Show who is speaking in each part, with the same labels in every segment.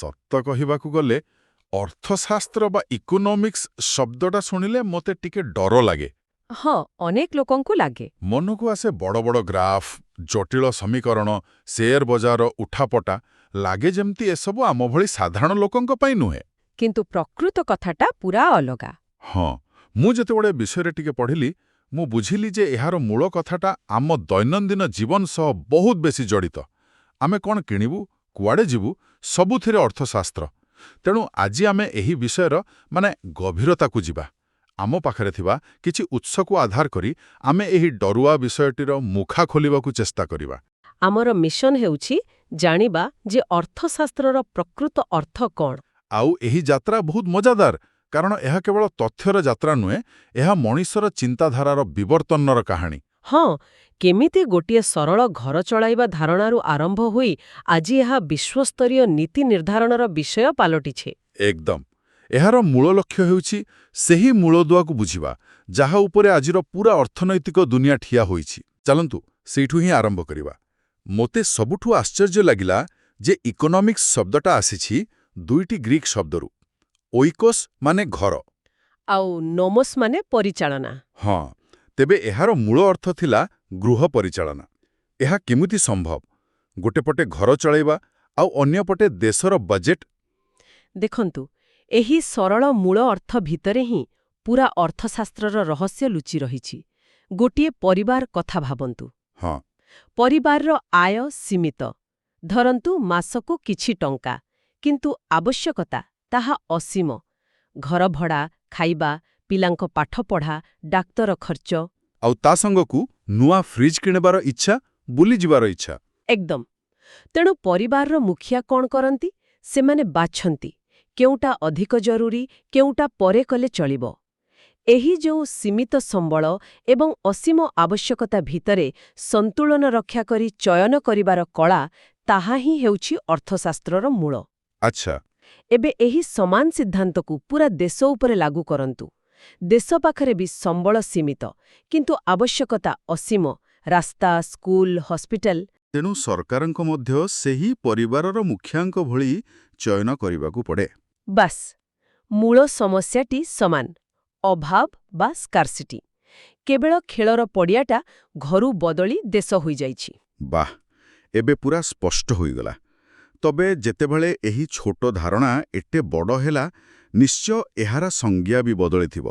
Speaker 1: ସତ କହିବାକୁ ଗଲେ ଅର୍ଥଶାସ୍ତ୍ର ବା ଇକୋନୋମିକ୍ସ ଶବ୍ଦଟା ଶୁଣିଲେ ମୋତେ ଟିକେ ଡର ଲାଗେ।
Speaker 2: ହଁ, ଅନେକ ଲୋକଙ୍କୁ ଲାଗେ।
Speaker 1: ମନକୁ ଆସେ ବଡ଼ ବଡ଼ ଗ୍ରାଫ୍, ଜଟିଳ ସମୀକରଣ, ସେୟାର ବଜାର ଉଠାପଟା। ଲାଗେ ଯେମିତି ଏସବୁ ଆମ ଭଳି ସାଧାରଣ ଲୋକଙ୍କ ପାଇଁ ନୁହେଁ।
Speaker 2: କିନ୍ତୁ ପ୍ରକୃତ କଥାଟା ପୂରା ଅଲଗା।
Speaker 1: ହଁ, ମୁଁ ଯେତେବେଳେ ବିଷୟରେ ଟିକେ ପଢ଼ିଲି, ମୁଁ ବୁଝିଲି ଯେ ଏହାର ମୂଳ କଥାଟା ଆମ ଦୈନନ୍ଦିନ ଜୀବନ ସହ ବହୁତ ବେଶି ଜଡ଼ିତ। ଆମେ କ'ଣ କିଣିବୁ, କୁଆଡ଼େ ଯିବୁ, ସବୁଥିରେ ଅର୍ଥଶାସ୍ତ୍ର। ତେଣୁ ଆଜି ଆମେ ଏହି ବିଷୟର ଗଭୀରତାକୁ ଯିବା। ଆମ ପାଖରେ ଥିବା କିଛି ଉତ୍ସକୁ ଆଧାର କରି ଆମେ ଏହି ଡରୁଆ ବିଷୟଟିର ମୁଖା ଖୋଲିବାକୁ ଚେଷ୍ଟା କରିବା।
Speaker 2: ଆମର ମିଶନ ହେଉଛି ଜାଣିବା ଯେ ଅର୍ଥଶାସ୍ତ୍ରର ପ୍ରକୃତ ଅର୍ଥ କ'ଣ।
Speaker 1: ଆଉ ଏହି ଯାତ୍ରା ବହୁତ ମଜାଦାର, କାରଣ ଏହା କେବଳ ତଥ୍ୟର ଯାତ୍ରା ନୁହେଁ, ଏହା ମଣିଷର ଚିନ୍ତାଧାରାର ବିବର୍ତ୍ତନର କାହାଣୀ।
Speaker 2: ହଁ, କେମିତି ଗୋଟିଏ ସରଳ ଘର ଚଳାଇବା ଧାରଣାରୁ ଆରମ୍ଭ ହୋଇ ଆଜି ଏହା ବିଶ୍ୱସ୍ତରୀୟ ନୀତି ନିର୍ଦ୍ଧାରଣର ବିଷୟ ପାଲଟିଛି।
Speaker 1: ଏକଦମ। ଏହାର ମୂଳ ଲକ୍ଷ୍ୟ ହେଉଛି ସେହି ମୂଳଦୁଆକୁ ବୁଝିବା, ଯାହା ଉପରେ ଆଜିର ପୂରା ଅର୍ଥନୈତିକ ଦୁନିଆ ଠିଆ ହୋଇଛି। ଚାଲନ୍ତୁ ସେଇଠୁ ହିଁ ଆରମ୍ଭ କରିବା। ମୋତେ ସବୁଠୁ ଆଶ୍ଚର୍ଯ୍ୟ ଲାଗିଲା ଯେ ଇକୋନୋମିକ୍ସ ଶବ୍ଦଟା ଆସିଛି ଦୁଇଟି ଗ୍ରୀକ୍ ଶବ୍ଦରୁ। ଓଇକୋସ୍ ମାନେ ଘର,
Speaker 2: ଆଉ ନୋମୋସ୍ ମାନେ ପରିଚାଳନା।
Speaker 1: ହଁ, ତେବେ ଏହାର ମୂଳ ଅର୍ଥ ଥିଲା ଗୃହ ପରିଚାଳନା। ଏହା କେମିତି ସମ୍ଭବ? ଗୋଟେ ପଟେ ଘର ଚଳାଇବା ଆଉ ଅନ୍ୟପଟେ ଦେଶର ବଜେଟ୍।
Speaker 2: ଦେଖନ୍ତୁ, ଏହି ସରଳ ମୂଳ ଅର୍ଥ ଭିତରେ ହିଁ ପୂରା ଅର୍ଥଶାସ୍ତ୍ରର ରହସ୍ୟ ଲୁଚି ରହିଛି। ଗୋଟିଏ ପରିବାର କଥା ଭାବନ୍ତୁ।
Speaker 1: ହଁ,
Speaker 2: ପରିବାରର ଆୟ ସୀମିତ। ଧରନ୍ତୁ ମାସକୁ କିଛି ଟଙ୍କା, କିନ୍ତୁ ଆବଶ୍ୟକତା ତାହା ଅସୀମ। ଘର ଭଡ଼ା, ଖାଇବା, ପିଲାଙ୍କ ପାଠପଢ଼ା, ଡାକ୍ତର ଖର୍ଚ୍ଚ।
Speaker 1: ଆଉ ତା ସାଙ୍ଗକୁ ନୂଆ ଫ୍ରିଜ୍ କିଣିବାର ଇଚ୍ଛା, ବୁଲିଯିବାର ଇଚ୍ଛା।
Speaker 2: ଏକଦମ। ତେଣୁ ପରିବାରର ମୁଖିଆ କ'ଣ କରନ୍ତି? ସେମାନେ ବାଛନ୍ତି କେଉଁଟା ଅଧିକ ଜରୁରୀ, କେଉଁଟା ପରେ କଲେ ଚଳିବ। ଏହି ଯେଉଁ ସୀମିତ ସମ୍ବଳ ଏବଂ ଅସୀମ ଆବଶ୍ୟକତା ଭିତରେ ସନ୍ତୁଳନ ରକ୍ଷା କରି ଚୟନ କରିବାର କଳା, ତାହା ହିଁ ହେଉଛି ଅର୍ଥଶାସ୍ତ୍ରର ମୂଳ।
Speaker 1: ଆଚ୍ଛା।
Speaker 2: ଏବେ ଏହି ସମାନ ସିଦ୍ଧାନ୍ତକୁ ପୂରା ଦେଶ ଉପରେ ଲାଗୁ କରନ୍ତୁ। ଦେଶ ପାଖରେ ବି ସମ୍ବଳ ସୀମିତ, କିନ୍ତୁ ଆବଶ୍ୟକତା ଅସୀମ। ରାସ୍ତା, ସ୍କୁଲ, ହସ୍ପିଟାଲ।
Speaker 1: ତେଣୁ ସରକାରଙ୍କ ମଧ୍ୟ ସେହି ପରିବାରର ମୁଖିଆଙ୍କ ଭଳି ଚୟନ କରିବାକୁ ପଡ଼େ।
Speaker 2: ବାସ୍, ମୂଳ ସମସ୍ୟାଟି ସମାନ। ଅଭାବ ବା ସ୍କାର୍ସିଟି। କେବଳ ଖେଳର ପଡ଼ିଆଟା ଘରୁ ବଦଳି ଦେଶ ହୋଇଯାଇଛି।
Speaker 1: ବାଃ, ଏବେ ପୂରା ସ୍ପଷ୍ଟ ହୋଇଗଲା। ତବେ ଯେତେବେଳେ ଏହି ଛୋଟ ଧାରଣା ଏତେ ବଡ଼ ହେଲା, ନିଶ୍ଚୟ ଏହାର ସଂଜ୍ଞା ବି ବଦଳିଥିବ।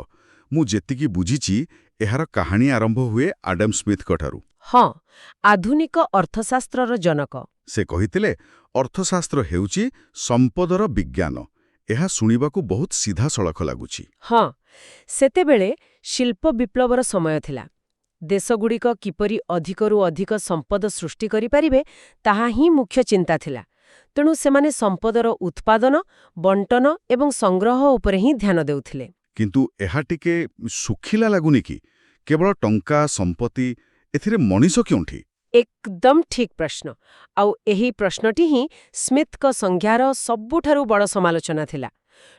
Speaker 1: ମୁଁ ଯେତିକି ବୁଝିଛି, ଏହାର କାହାଣୀ ଆରମ୍ଭ ହୁଏ ଆଡମ୍ ସ୍ମିଥଙ୍କଠାରୁ।
Speaker 2: ହଁ, ଆଧୁନିକ ଅର୍ଥଶାସ୍ତ୍ରର ଜନକ।
Speaker 1: ସେ କହିଥିଲେ, ଅର୍ଥଶାସ୍ତ୍ର ହେଉଛି ସମ୍ପଦର ବିଜ୍ଞାନ। ଏହା ଶୁଣିବାକୁ ବହୁତ ସିଧାସଳଖ ଲାଗୁଛି।
Speaker 2: ହଁ, ସେତେବେଳେ ଶିଳ୍ପ ବିପ୍ଳବର ସମୟ ଥିଲା। ଦେଶଗୁଡ଼ିକ କିପରି ଅଧିକରୁ ଅଧିକ ସମ୍ପଦ ସୃଷ୍ଟି କରିପାରିବେ, ତାହା ହିଁ ମୁଖ୍ୟ ଚିନ୍ତା ଥିଲା। ତେଣୁ ସେମାନେ ସମ୍ପଦର ଉତ୍ପାଦନ, ବଣ୍ଟନ ଏବଂ ସଂଗ୍ରହ ଉପରେ ହିଁ ଧ୍ୟାନ ଦେଉଥିଲେ।
Speaker 1: କିନ୍ତୁ ଏହା ଟିକେ ଶୁଖିଲା ଲାଗୁନି କି? କେବଳ ଟଙ୍କା, ସମ୍ପତ୍ତି, ଏଥିରେ ମଣିଷ କେଉଁଠି?
Speaker 2: ଏକଦମ ଠିକ୍ ପ୍ରଶ୍ନ। ଆଉ ଏହି ପ୍ରଶ୍ନଟି ହିଁ ସ୍ମିଥଙ୍କ ସଂଜ୍ଞାର ସବୁଠାରୁ ବଡ଼ ସମାଲୋଚନା ଥିଲା।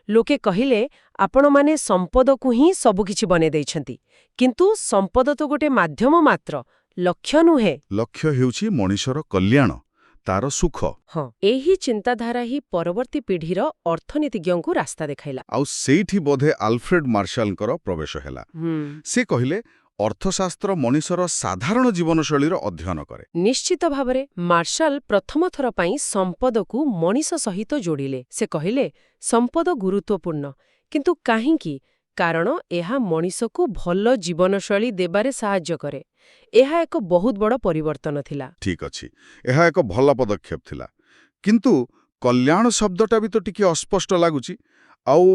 Speaker 2: ଲୋକେ କହିଲେ, ଆପଣମାନେ ସମ୍ପଦକୁ ହିଁ ସବୁକିଛି ବନେଇ ଦେଇଛନ୍ତି, କିନ୍ତୁ ସମ୍ପଦ ତ ଗୋଟେ ମାଧ୍ୟମ ମାତ୍ର, ଲକ୍ଷ୍ୟ ନୁହେଁ।
Speaker 1: ଲକ୍ଷ୍ୟ ହେଉଛି ମଣିଷର କଲ୍ୟାଣ, ତାର ସୁଖ।
Speaker 2: ହଁ, ଏହି ଚିନ୍ତାଧାରା ହିଁ ପରବର୍ତ୍ତୀ ପିଢ଼ିର ଅର୍ଥନୀତିଜ୍ଞଙ୍କୁ ରାସ୍ତା ଦେଖାଇଲା।
Speaker 1: ଆଉ ସେଇଠି ବୋଧେ ଆଲଫ୍ରେଡ୍ ମାର୍ଶାଲଙ୍କର ପ୍ରବେଶ ହେଲା। ସେ କହିଲେ, ଅର୍ଥଶାସ୍ତ୍ର ମଣିଷର ସାଧାରଣ ଜୀବନଶୈଳୀର ଅଧ୍ୟୟନ କରେ।
Speaker 2: ନିଶ୍ଚିତ ଭାବରେ ମାର୍ଶାଲ ପ୍ରଥମ ଥର ପାଇଁ ସମ୍ପଦକୁ ମଣିଷ ସହିତ ଯୋଡ଼ିଲେ। ସେ କହିଲେ, ସମ୍ପଦ ଗୁରୁତ୍ୱପୂର୍ଣ୍ଣ, କିନ୍ତୁ କାହିଁକି? କାରଣ ଏହା ମଣିଷକୁ ଭଲ ଜୀବନଶୈଳୀ ଦେବାରେ ସାହାଯ୍ୟ କରେ। ଏହା ଏକ ବହୁତ ବଡ଼ ପରିବର୍ତ୍ତନ ଥିଲା।
Speaker 1: ଠିକ୍ ଅଛି, ଏହା ଏକ ଭଲ ପଦକ୍ଷେପ ଥିଲା। କିନ୍ତୁ କଲ୍ୟାଣ ଶବ୍ଦଟା ବି ତ ଟିକେ ଅସ୍ପଷ୍ଟ ଲାଗୁଛି। ଆଉ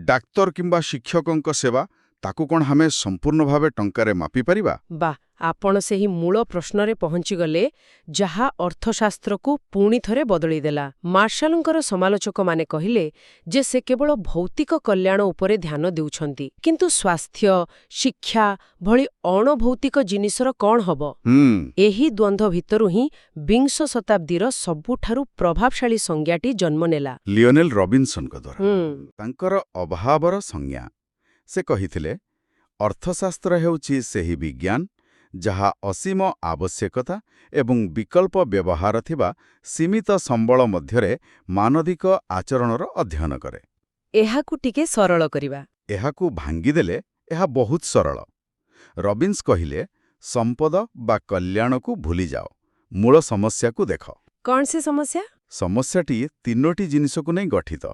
Speaker 1: ଡାକ୍ତର କିମ୍ବା ଶିକ୍ଷକଙ୍କ ସେବା, ତାକୁ କ'ଣ ଆମେ ସମ୍ପୂର୍ଣ୍ଣ ଭାବେ ଟଙ୍କାରେ ମାପିପାରିବା?
Speaker 2: ବାଃ, ଆପଣ ସେହି ମୂଳ ପ୍ରଶ୍ନରେ ପହଞ୍ଚିଗଲେ, ଯାହା ଅର୍ଥଶାସ୍ତ୍ରକୁ ପୁଣି ଥରେ ବଦଳି ଦେଲା। ମାର୍ଶାଲଙ୍କର ସମାଲୋଚକମାନେ କହିଲେ ଯେ ସେ କେବଳ ଭୌତିକ କଲ୍ୟାଣ ଉପରେ ଧ୍ୟାନ ଦେଉଛନ୍ତି, କିନ୍ତୁ ସ୍ୱାସ୍ଥ୍ୟ, ଶିକ୍ଷା ଭଳି ଅଣଭୌତିକ ଜିନିଷର କ'ଣ ହେବ? ଏହି ଦ୍ୱନ୍ଦ୍ୱ ଭିତରୁ ହିଁ ବିଂଶ ଶତାବ୍ଦୀର ସବୁଠାରୁ ପ୍ରଭାବଶାଳୀ ସଂଜ୍ଞାଟି ଜନ୍ମ ନେଲା,
Speaker 1: ଲିଓନେଲ ରବିନସନଙ୍କ ଦ୍ୱାରା। ତାଙ୍କର ଅଭାବର ସଂଜ୍ଞା। ସେ କହିଥିଲେ, ଅର୍ଥଶାସ୍ତ୍ର ହେଉଛି ସେହି ବିଜ୍ଞାନ
Speaker 3: ଯାହା ଅସୀମ ଆବଶ୍ୟକତା ଏବଂ ବିକଳ୍ପ ବ୍ୟବହାର ଥିବା ସୀମିତ ସମ୍ବଳ ମଧ୍ୟରେ ମାନବିକ ଆଚରଣର ଅଧ୍ୟୟନ କରେ।
Speaker 2: ଏହାକୁ ଟିକେ ସରଳ କରିବା।
Speaker 3: ଏହାକୁ ଭାଙ୍ଗିଦେଲେ ଏହା ବହୁତ ସରଳ। ରବିନ୍ସ କହିଲେ, ସମ୍ପଦ ବା କଲ୍ୟାଣକୁ ଭୁଲିଯାଅ, ମୂଳ ସମସ୍ୟାକୁ ଦେଖ।
Speaker 2: କ'ଣ ସେ ସମସ୍ୟା?
Speaker 3: ସମସ୍ୟାଟି 3ଟି ଜିନିଷକୁ ନେଇ ଗଠିତ।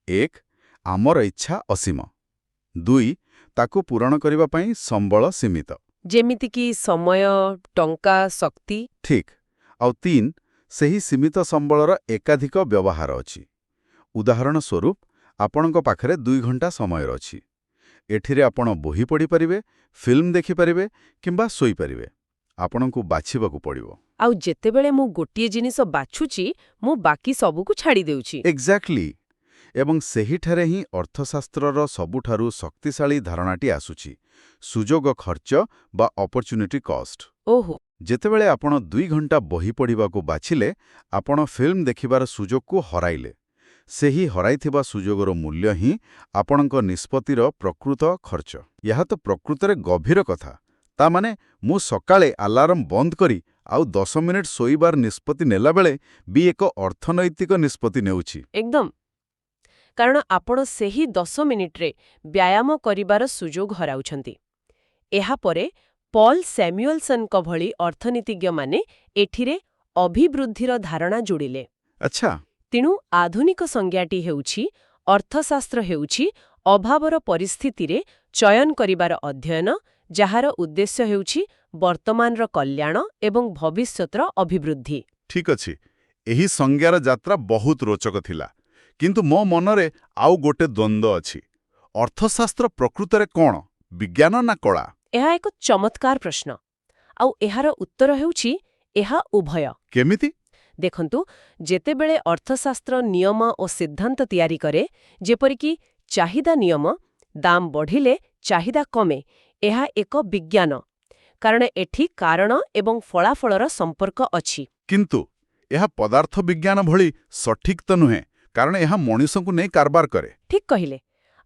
Speaker 3: 1. ଆମର ଇଚ୍ଛା ଅସୀମ। 2. ତାକୁ ପୂରଣ କରିବା ପାଇଁ ସମ୍ବଳ ସୀମିତ।
Speaker 2: ଯେମିତିକି ସମୟ, ଟଙ୍କା, ଶକ୍ତି।
Speaker 3: ଠିକ୍। ଆଉ 3. ସେହି ସୀମିତ ସମ୍ବଳର ଏକାଧିକ ବ୍ୟବହାର ଅଛି। ଉଦାହରଣ ସ୍ୱରୂପ, ଆପଣଙ୍କ ପାଖରେ 2 ଘଣ୍ଟା ସମୟ ଅଛି। ଏଠିରେ ଆପଣ ବହି ପଢ଼ିପାରିବେ, ଫିଲ୍ମ ଦେଖିପାରିବେ କିମ୍ବା ଶୋଇପାରିବେ। ଆପଣଙ୍କୁ ବାଛିବାକୁ ପଡ଼ିବ।
Speaker 2: ଆଉ ଯେତେବେଳେ ମୁଁ ଗୋଟିଏ ଜିନିଷ ବାଛୁଛି, ମୁଁ ବାକି ସବୁକୁ ଛାଡ଼ି ଦେଉଛି।
Speaker 3: ଏକ୍ଜାକ୍ଟଲି। ଏବଂ ସେହିଠାରେ ହିଁ ଅର୍ଥଶାସ୍ତ୍ରର ସବୁଠାରୁ ଶକ୍ତିଶାଳୀ ଧାରଣାଟି ଆସୁଛି, ସୁଯୋଗ ଖର୍ଚ୍ଚ ବା ଅପରଚ୍ୟୁନିଟି କଷ୍ଟ।
Speaker 2: ଓହୋ।
Speaker 3: ଯେତେବେଳେ ଆପଣ 2 ଘଣ୍ଟା ବହି ପଢ଼ିବାକୁ ବାଛିଲେ, ଆପଣ ଫିଲ୍ମ ଦେଖିବାର ସୁଯୋଗକୁ ହରାଇଲେ। ସେହି ହରାଇଥିବା ସୁଯୋଗର ମୂଲ୍ୟ ହିଁ ଆପଣଙ୍କ ନିଷ୍ପତ୍ତିର ପ୍ରକୃତ ଖର୍ଚ୍ଚ। ଏହା ତ ପ୍ରକୃତରେ ଗଭୀର କଥା। ତା ମାନେ ମୁଁ ସକାଳେ ଆଲାର୍ମ ବନ୍ଦ କରି ଆଉ 10 ମିନିଟ୍ ଶୋଇବାର ନିଷ୍ପତ୍ତି ନେଲାବେଳେ ବି ଏକ ଅର୍ଥନୈତିକ ନିଷ୍ପତ୍ତି ନେଉଛି।
Speaker 2: ଏକଦମ। କାରଣ ଆପଣ ସେହି 10 ମିନିଟ୍ରେ ବ୍ୟାୟାମ କରିବାର ସୁଯୋଗ ହରାଉଛନ୍ତି। ଏହାପରେ ପଲ୍ ସ୍ୟାମ୍ୟୁଏଲସନ୍ଙ୍କ ଭଳି ଅର୍ଥନୀତିଜ୍ଞମାନେ ଏଠିରେ ଅଭିବୃଦ୍ଧିର ଧାରଣା ଯୋଡ଼ିଲେ।
Speaker 3: ଆଚ୍ଛା।
Speaker 2: ତେଣୁ ଆଧୁନିକ ସଂଜ୍ଞାଟି ହେଉଛି, ଅର୍ଥଶାସ୍ତ୍ର ହେଉଛି ଅଭାବର ପରିସ୍ଥିତିରେ ଚୟନ କରିବାର ଅଧ୍ୟୟନ, ଯାହାର ଉଦ୍ଦେଶ୍ୟ ହେଉଛି ବର୍ତ୍ତମାନର କଲ୍ୟାଣ ଏବଂ ଭବିଷ୍ୟତର ଅଭିବୃଦ୍ଧି।
Speaker 3: ଠିକ୍ ଅଛି। ଏହି ସଂଜ୍ଞାର ଯାତ୍ରା ବହୁତ ରୋଚକ ଥିଲା। କିନ୍ତୁ ମୋ ମନରେ ଆଉ ଗୋଟେ ଦ୍ୱନ୍ଦ୍ୱ ଅଛି। ଅର୍ଥଶାସ୍ତ୍ର ପ୍ରକୃତରେ କ'ଣ, ବିଜ୍ଞାନ ନା କଳା?
Speaker 2: ଏହା ଏକ ଚମତ୍କାର ପ୍ରଶ୍ନ। ଆଉ ଏହାର ଉତ୍ତର ହେଉଛି, ଏହା ଉଭୟ।
Speaker 3: କେମିତି?
Speaker 2: ଦେଖନ୍ତୁ, ଯେତେବେଳେ ଅର୍ଥଶାସ୍ତ୍ର ନିୟମ ଓ ସିଦ୍ଧାନ୍ତ ତିଆରି କରେ, ଯେପରିକି ଚାହିଦା ନିୟମ, ଦାମ ବଢ଼ିଲେ ଚାହିଦା କମେ, ଏହା ଏକ ବିଜ୍ଞାନ। କାରଣ ଏଠି କାରଣ ଏବଂ ଫଳାଫଳର ସମ୍ପର୍କ ଅଛି।
Speaker 3: କିନ୍ତୁ ଏହା ପଦାର୍ଥ ବିଜ୍ଞାନ ଭଳି ସଠିକ୍ ତ ନୁହେଁ, କାରଣ ଏହା ମଣିଷଙ୍କୁ ନେଇ କାରବାର କରେ।
Speaker 2: ଠିକ୍ କହିଲେ।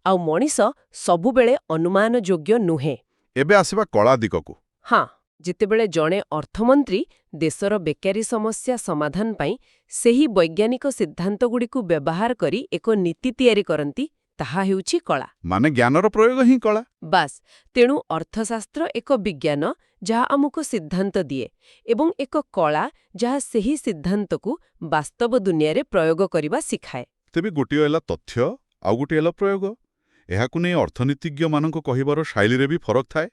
Speaker 2: ଆଉ ମଣିଷ ସବୁବେଳେ ଅନୁମାନଯୋଗ୍ୟ ନୁହେଁ।
Speaker 3: ଏବେ ଆସିବା କଳା ଦିଗକୁ।
Speaker 2: ହଁ, ଯେତେବେଳେ ଜଣେ ଅର୍ଥମନ୍ତ୍ରୀ ଦେଶର ବେକାରୀ ସମସ୍ୟା ସମାଧାନ ପାଇଁ ସେହି ବୈଜ୍ଞାନିକ ସିଦ୍ଧାନ୍ତଗୁଡ଼ିକୁ ବ୍ୟବହାର କରି ଏକ ନୀତି ତିଆରି କରନ୍ତି, ତାହା ହେଉଛି କଳା।
Speaker 3: ମାନେ ଜ୍ଞାନର ପ୍ରୟୋଗ ହିଁ କଳା।
Speaker 2: ବାସ୍। ତେଣୁ ଅର୍ଥଶାସ୍ତ୍ର ଏକ ବିଜ୍ଞାନ ଯାହା ଆମକୁ ସିଦ୍ଧାନ୍ତ ଦିଏ, ଏବଂ ଏକ କଳା ଯାହା ସେହି ସିଦ୍ଧାନ୍ତକୁ ବାସ୍ତବ ଦୁନିଆରେ ପ୍ରୟୋଗ କରିବା ଶିଖାଏ।
Speaker 1: ତେବେ ଗୋଟିଏ ହେଲା ତଥ୍ୟ, ଆଉ ଗୋଟିଏ ହେଲା ପ୍ରୟୋଗ। ଏହାକୁ ନେଇ ଅର୍ଥନୀତିଜ୍ଞମାନଙ୍କ କହିବାର ଶୈଳୀରେ ବି ଫରକ ଥାଏ।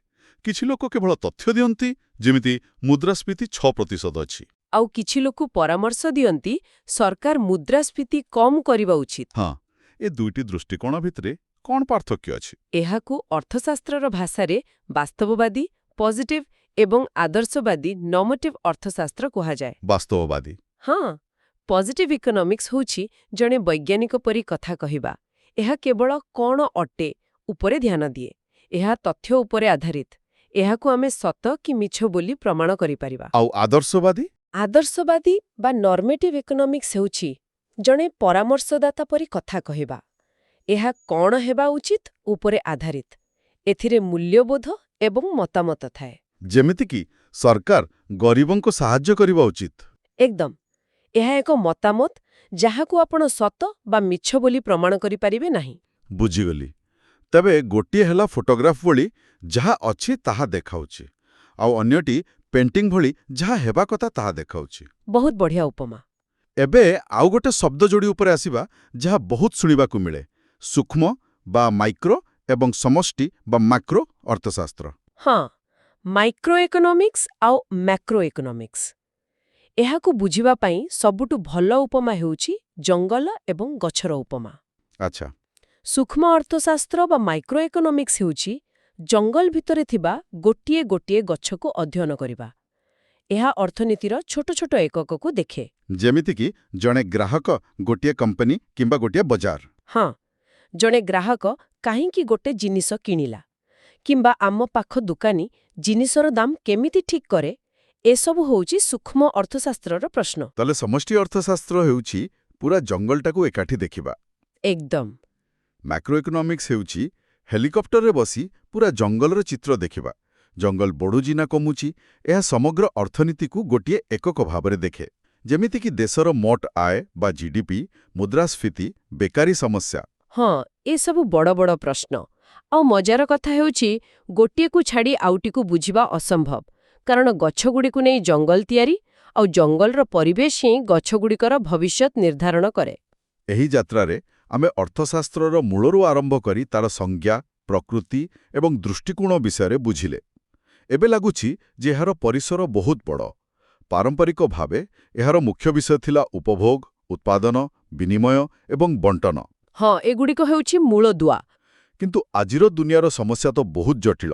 Speaker 1: କିଛି ଲୋକ କେବଳ ତଥ୍ୟ ଦିଅନ୍ତି, ଯେମିତି ମୁଦ୍ରାସ୍ଫୀତି 6% ଅଛି।
Speaker 2: ଆଉ କିଛି ଲୋକ ପରାମର୍ଶ ଦିଅନ୍ତି, ସରକାର ମୁଦ୍ରାସ୍ଫୀତି କମ୍ କରିବା ଉଚିତ।
Speaker 1: ହଁ, ଏ ଦୁଇଟି ଦୃଷ୍ଟିକୋଣ ଭିତରେ କ'ଣ ପାର୍ଥକ୍ୟ ଅଛି?
Speaker 2: ଏହାକୁ ଅର୍ଥଶାସ୍ତ୍ରର ଭାଷାରେ ବାସ୍ତବବାଦୀ, ପଜିଟିଭ୍ ଏବଂ ଆଦର୍ଶବାଦୀ ନର୍ମଟିଭ୍ ଅର୍ଥଶାସ୍ତ୍ର କୁହାଯାଏ।
Speaker 1: ବାସ୍ତବବାଦୀ।
Speaker 2: ହଁ, ପଜିଟିଭ୍ ଇକୋନୋମିକ୍ସ ହେଉଛି ଜଣେ ବୈଜ୍ଞାନିକ ପରି କଥା କହିବା। ଏହା କେବଳ କ'ଣ ଅଟେ ଉପରେ ଧ୍ୟାନ ଦିଏ। ଏହା ତଥ୍ୟ ଉପରେ ଆଧାରିତ। ଏହାକୁ ଆମେ ସତ କି ମିଛ ବୋଲି ପ୍ରମାଣ କରିପାରିବା।
Speaker 1: ଆଉ ଆଦର୍ଶବାଦୀ?
Speaker 2: ଆଦର୍ଶବାଦୀ ବା ନର୍ମେଟିଭ୍ ଇକୋନୋମିକ୍ସ ହେଉଛି ଜଣେ ପରାମର୍ଶଦାତା ପରି କଥା କହିବା। ଏହା କ'ଣ ହେବା ଉଚିତ ଉପରେ ଆଧାରିତ। ଏଥିରେ ମୂଲ୍ୟବୋଧ ଏବଂ ମତାମତ ଥାଏ।
Speaker 1: ଯେମିତିକି ସରକାର ଗରିବଙ୍କୁ ସାହାଯ୍ୟ କରିବା ଉଚିତ।
Speaker 2: ଏକଦମ। ଏହା ଏକ ମତାମତ ଯାହାକୁ ଆପଣ ସତ ବା ମିଛ ବୋଲି ପ୍ରମାଣ କରିପାରିବେ ନାହିଁ।
Speaker 1: ବୁଝିଗଲି। ତେବେ ଗୋଟିଏ ହେଲା ଫଟୋଗ୍ରାଫ ଭଳି ଯାହା ଅଛି ତାହା ଦେଖାଉଛି, ଆଉ ଅନ୍ୟଟି ପେଣ୍ଟିଂ ଭଳି ଯାହା ହେବା କଥା ତାହା ଦେଖାଉଛି।
Speaker 2: ବହୁତ ବଢ଼ିଆ ଉପମା।
Speaker 1: ଏବେ ଆଉ ଗୋଟେ ଶବ୍ଦ ଯୋଡ଼ି ଉପରେ ଆସିବା, ଯାହା ବହୁତ ଶୁଣିବାକୁ ମିଳେ, ସୂକ୍ଷ୍ମ ବା ମାଇକ୍ରୋ ଏବଂ ସମଷ୍ଟି ବା ମାକ୍ରୋ ଅର୍ଥଶାସ୍ତ୍ର।
Speaker 2: ହଁ, ମାଇକ୍ରୋ ଇକୋନୋମିକ୍ସ ଆଉ ମ୍ୟାକ୍ରୋ ଇକୋନୋମିକ୍ସ। ଏହାକୁ ବୁଝିବା ପାଇଁ ସବୁଠୁ ଭଲ ଉପମା ହେଉଛି ଜଙ୍ଗଲ ଏବଂ ଗଛର ଉପମା।
Speaker 1: ଆଚ୍ଛା।
Speaker 2: ସୂକ୍ଷ୍ମ ଅର୍ଥଶାସ୍ତ୍ର ବା ମାଇକ୍ରୋ ଇକୋନୋମିକ୍ସ ହେଉଛି ଜଙ୍ଗଲ ଭିତରେ ଥିବା ଗୋଟିଏ ଗୋଟିଏ ଗଛକୁ ଅଧ୍ୟୟନ କରିବା। ଏହା ଅର୍ଥନୀତିର ଛୋଟ ଛୋଟ ଏକକକୁ ଦେଖେ।
Speaker 1: ଯେମିତିକି ଜଣେ ଗ୍ରାହକ ଗୋଟିଏ କମ୍ପାନୀ କିମ୍ବା ଗୋଟିଏ ବଜାର।
Speaker 2: ହଁ, ଜଣେ ଗ୍ରାହକ କାହିଁକି ଗୋଟେ ଜିନିଷ କିଣିଲା, କିମ୍ବା ଆମ ପାଖ ଦୋକାନୀ ଜିନିଷର ଦାମ କେମିତି ଠିକ୍ କରେ, ଏସବୁ ହେଉଛି ସୂକ୍ଷ୍ମ ଅର୍ଥଶାସ୍ତ୍ରର ପ୍ରଶ୍ନ।
Speaker 1: ତାହେଲେ ସମଷ୍ଟି ଅର୍ଥଶାସ୍ତ୍ର ହେଉଛି ପୁରା ଜଙ୍ଗଲଟାକୁ ଏକାଠି ଦେଖିବା।
Speaker 2: ଏକଦମ।
Speaker 1: ମ୍ୟାକ୍ରୋ ଇକୋନୋମିକ୍ସ ହେଉଛି ହେଲିକପ୍ଟରରେ ବସି ପୁରା ଜଙ୍ଗଲର ଚିତ୍ର ଦେଖିବା,
Speaker 3: ଜଙ୍ଗଲ ବଢ଼ୁଛି ନା କମୁଛି, ଏହା ସମଗ୍ର ଅର୍ଥନୀତିକୁ ଗୋଟିଏ ଏକକ ଭାବରେ ଦେଖେ। ଯେମିତିକି ଦେଶର ମୋଟ ଆୟ ବା ଜିଡିପି, ମୁଦ୍ରାସ୍ଫୀତି, ବେକାରୀ ସମସ୍ୟା।
Speaker 2: ହଁ, ଏସବୁ ବଡ଼ ବଡ଼ ପ୍ରଶ୍ନ। ଆଉ ମଜାର କଥା ହେଉଛି, ଗୋଟିଏକୁ ଛାଡ଼ି ଆଉଟିକୁ ବୁଝିବା ଅସମ୍ଭବ, କାରଣ ଗଛଗୁଡ଼ିକୁ ନେଇ ଜଙ୍ଗଲ ତିଆରି, ଆଉ ଜଙ୍ଗଲର ପରିବେଶ ହିଁ ଗଛଗୁଡ଼ିକର ଭବିଷ୍ୟତ ନିର୍ଦ୍ଧାରଣ କରେ।
Speaker 3: ଏହି ଯାତ୍ରାରେ ଆମେ ଅର୍ଥଶାସ୍ତ୍ରର ମୂଳରୁ ଆରମ୍ଭ କରି ତାର ସଂଜ୍ଞା, ପ୍ରକୃତି ଏବଂ ଦୃଷ୍ଟିକୋଣ ବିଷୟରେ ବୁଝିଲେ। ଏବେ ଲାଗୁଛି ଯେ ଏହାର ପରିସର ବହୁତ ବଡ଼। ପାରମ୍ପରିକ ଭାବେ ଏହାର ମୁଖ୍ୟ ବିଷୟ ଥିଲା ଉପଭୋଗ, ଉତ୍ପାଦନ, ବିନିମୟ ଏବଂ ବଣ୍ଟନ।
Speaker 2: ହଁ, ଏଗୁଡ଼ିକ ହେଉଛି ମୂଳଦୁଆ।
Speaker 3: କିନ୍ତୁ ଆଜିର ଦୁନିଆର ସମସ୍ୟା ତ ବହୁତ ଜଟିଳ।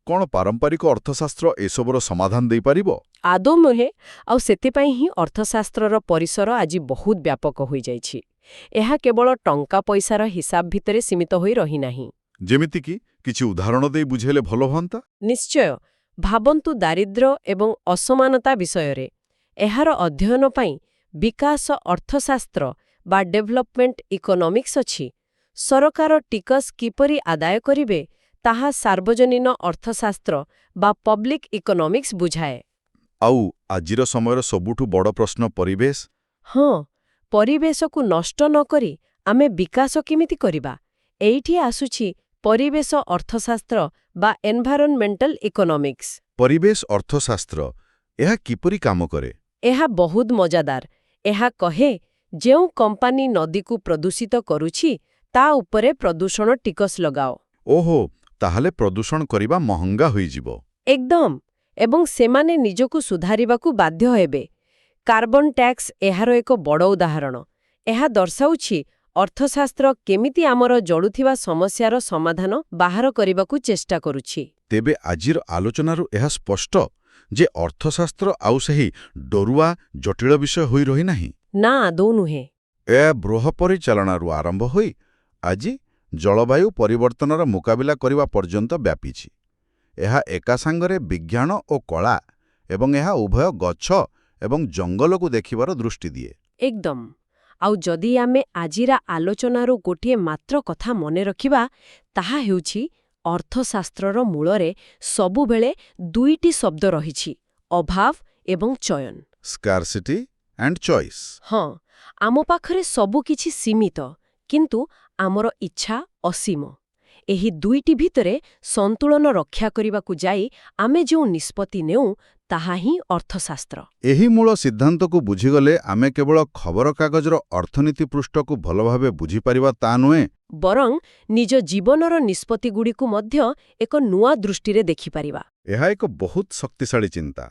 Speaker 3: କ'ଣ ପାରମ୍ପରିକ ଅର୍ଥଶାସ୍ତ୍ର ଏସବୁର ସମାଧାନ ଦେଇପାରିବ?
Speaker 2: ଆଦୌ ନୁହେଁ, ଆଉ ସେଥିପାଇଁ ହିଁ ଅର୍ଥଶାସ୍ତ୍ରର ପରିସର ଆଜି ବହୁତ ବ୍ୟାପକ ହୋଇଯାଇଛି। ଏହା କେବଳ ଟଙ୍କା ପଇସାର ହିସାବ ଭିତରେ ସୀମିତ ହୋଇ ରହିନାହିଁ।
Speaker 3: ଯେମିତିକି କିଛି ଉଦାହରଣ ଦେଇ ବୁଝେଇଲେ ଭଲ ହୁଅନ୍ତା।
Speaker 2: ନିଶ୍ଚୟ, ଭାବନ୍ତୁ ଦାରିଦ୍ର୍ୟ ଏବଂ ଅସମାନତା ବିଷୟରେ। ଏହାର ଅଧ୍ୟୟନ ପାଇଁ ବିକାଶ ଅର୍ଥଶାସ୍ତ୍ର ବା ଡେଭଲପମେଣ୍ଟ ଇକୋନୋମିକ୍ସ ଅଛି। ସରକାର ଟିକସ କିପରି ଆଦାୟ କରିବେ, ତାହା ସାର୍ବଜନୀନ ଅର୍ଥଶାସ୍ତ୍ର ବା ପବ୍ଲିକ୍ ଇକୋନୋମିକ୍ସ ବୁଝାଏ।
Speaker 3: ଆଉ ଆଜିର ସମୟର ସବୁଠୁ ବଡ଼ ପ୍ରଶ୍ନ ପରିବେଶ।
Speaker 2: ହଁ, ପରିବେଶକୁ ନଷ୍ଟ ନ କରି ଆମେ ବିକାଶ କେମିତି କରିବା? ଏଇଠି ଆସୁଛି ପରିବେଶ ଅର୍ଥଶାସ୍ତ୍ର ବା ଏନଭାଇରନମେଣ୍ଟାଲ ଇକୋନୋମିକ୍ସ।
Speaker 3: ପରିବେଶ ଅର୍ଥଶାସ୍ତ୍ର ଏହା କିପରି କାମ କରେ?
Speaker 2: ଏହା ବହୁତ ମଜାଦାର। ଏହା କହେ, ଯେଉଁ କମ୍ପାନୀ ନଦୀକୁ ପ୍ରଦୂଷିତ କରୁଛି, ତା ଉପରେ ପ୍ରଦୂଷଣ ଟିକସ ଲଗାଅ।
Speaker 3: ଓହୋ, ତାହେଲେ ପ୍ରଦୂଷଣ କରିବା ମହଙ୍ଗା ହୋଇଯିବ।
Speaker 2: ଏକଦମ। ଏବଂ ସେମାନେ ନିଜକୁ ସୁଧାରିବାକୁ ବାଧ୍ୟ ହେବେ। କାର୍ବନ ଟ୍ୟାକ୍ସ ଏହାର ଏକ ବଡ଼ ଉଦାହରଣ। ଏହା ଦର୍ଶାଉଛି ଅର୍ଥଶାସ୍ତ୍ର କେମିତି ଆମର ଜଳୁଥିବା ସମସ୍ୟାର ସମାଧାନ ବାହାର କରିବାକୁ ଚେଷ୍ଟା କରୁଛି।
Speaker 3: ତେବେ ଆଜିର ଆଲୋଚନାରୁ ଏହା ସ୍ପଷ୍ଟ ଯେ ଅର୍ଥଶାସ୍ତ୍ର ଆଉ ସେହି ଡରୁଆ ଜଟିଳ ବିଷୟ ହୋଇ ରହିନାହିଁ।
Speaker 2: ନା, ଆଦୌ ନୁହେଁ।
Speaker 3: ଏହା ବୃହ ପରିଚାଳନାରୁ ଆରମ୍ଭ ହୋଇ ଆଜି ଜଳବାୟୁ ପରିବର୍ତ୍ତନର ମୁକାବିଲା କରିବା ପର୍ଯ୍ୟନ୍ତ ବ୍ୟାପିଛି। ଏହା ଏକା ସାଙ୍ଗରେ ବିଜ୍ଞାନ ଓ କଳା, ଏବଂ ଏହା ଉଭୟ ଗଛ ଏବଂ ଜଙ୍ଗଲକୁ ଦେଖିବାର ଦୃଷ୍ଟି ଦିଏ।
Speaker 2: ଏକଦମ। ଆଉ ଯଦି ଆମେ ଆଜିର ଆଲୋଚନାରୁ ଗୋଟିଏ ମାତ୍ର କଥା ମନେ ରଖିବା, ତାହା ହେଉଛି ଅର୍ଥଶାସ୍ତ୍ରର ମୂଳରେ ସବୁବେଳେ ଦୁଇଟି ଶବ୍ଦ ରହିଛି, ଅଭାବ ଏବଂ ଚୟନ।
Speaker 3: ସ୍କାର୍ସିଟି ଆଣ୍ଡ ଚଏସ୍।
Speaker 2: ହଁ, ଆମ ପାଖରେ ସବୁକିଛି ସୀମିତ, କିନ୍ତୁ ଆମର ଇଚ୍ଛା ଅସୀମ। ଏହି ଦୁଇଟି ଭିତରେ ସନ୍ତୁଳନ ରକ୍ଷା କରିବାକୁ ଯାଇ ଆମେ ଯେଉଁ ନିଷ୍ପତ୍ତି ନେଉ, ତାହା ହିଁ ଅର୍ଥଶାସ୍ତ୍ର।
Speaker 3: ଏହି ମୂଳ ସିଦ୍ଧାନ୍ତକୁ ବୁଝିଗଲେ ଆମେ କେବଳ ଖବରକାଗଜର ଅର୍ଥନୀତି ପୃଷ୍ଠକୁ ଭଲ ଭାବେ ବୁଝିପାରିବା ତା ନୁହେଁ,
Speaker 2: ବରଂ ନିଜ ଜୀବନର ନିଷ୍ପତ୍ତିଗୁଡ଼ିକୁ ମଧ୍ୟ ଏକ ନୂଆ ଦୃଷ୍ଟିରେ ଦେଖିପାରିବା।
Speaker 3: ଏହା ଏକ ବହୁତ ଶକ୍ତିଶାଳୀ ଚିନ୍ତା।